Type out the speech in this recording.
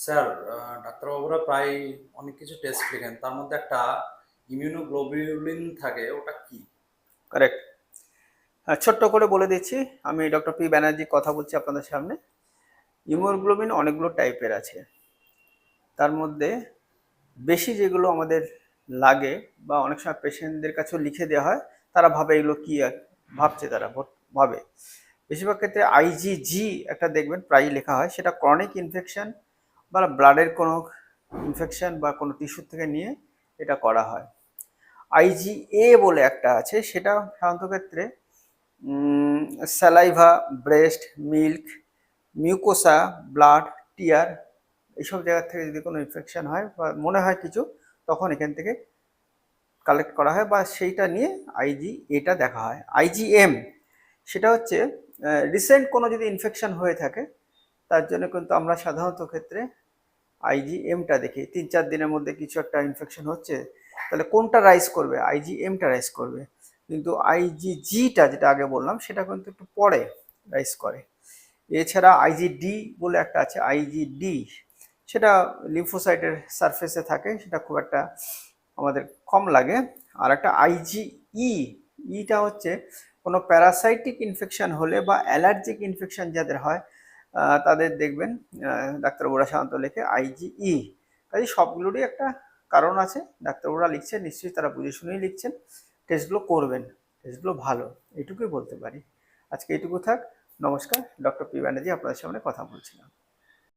Sir, ডাক্তারবাবুরা প্রায় অনেক কিছু টেস্ট লেখেন, তার মধ্যে একটা ইমিউনোগ্লোবিউলিন থাকে, ওটা কি? কারেক্ট। ছোট্ট করে বলে দিচ্ছি, আমি ডক্টর পি ব্যানার্জি কথা বলছি আপনাদের সামনে। হিমোগ্লোবিন অনেকগুলো টাইপের আছে। তার মধ্যে বেশি যেগুলো আমাদের লাগে বা অনেক সময় পেশেন্টদের কাছেও লিখে দেওয়া হয়, তারা ভাবে এগুলো কি ভাবছে, তারা ভাবে বেশিরভাগ ক্ষেত্রে আইজিজি একটা দেখবেন প্রায়ই লেখা হয়, সেটা ক্রনিক ইনফেকশন বা ব্লাডের কোনো ইনফেকশন বা কোনো টিস্যু থেকে নিয়ে এটা করা হয়। আইজিএ বলে একটা আছে, সেটা সাধারণত ক্ষেত্রে saliva, breast milk, mucosa, blood, tear, এইসব জায়গা থেকে যদি কোনো ইনফেকশন হয় বা মনে হয় কিছু, তখন এখান থেকে কালেক্ট করা হয় বা সেইটা নিয়ে আইজি এটা দেখা হয়। আইজিএম সেটা হচ্ছে রিসেন্ট কোনো যদি ইনফেকশন হয়ে থাকে, তার জন্য কিন্তু আমরা সাধারণত ক্ষেত্রে আইজিএমটা দেখি। ৩-৪ দিনের মধ্যে কিছু একটা ইনফেকশন হচ্ছে, তাহলে কোনটা রাইজ করবে? আইজিএমটা রাইজ করবে। কিন্তু আইজিজিটা যেটা আগে বললাম, সেটা কিন্তু একটু পরে রাইজ করে। এছাড়া আইজিডি বলে একটা আছে, আইজিডি সেটা লিম্ফোসাইটের সারফেসে থাকে, সেটা খুব একটা আমাদের কম লাগে। আর একটা আইজিই, ইটা হচ্ছে কোনো প্যারাসাইটিক ইনফেকশন হলে বা অ্যালার্জিক ইনফেকশন যাদের হয়, তাদের দেখবেন ডাক্তারবাবুরা সাধারণত লেখে আইজিই। কাজে সবগুলোরই একটা কারণ আছে, ডাক্তারবাবুরা লিখছেন নিশ্চয়ই তারা বুঝে শুনেই লিখছেন। টেস্টগুলো করবেন, টেস্টগুলো ভালো, এইটুকুই বলতে পারি। আজকে এইটুকু থাক। নমস্কার, ডক্টর পি ব্যানার্জি আপনাদের সামনে কথা বলছিলাম।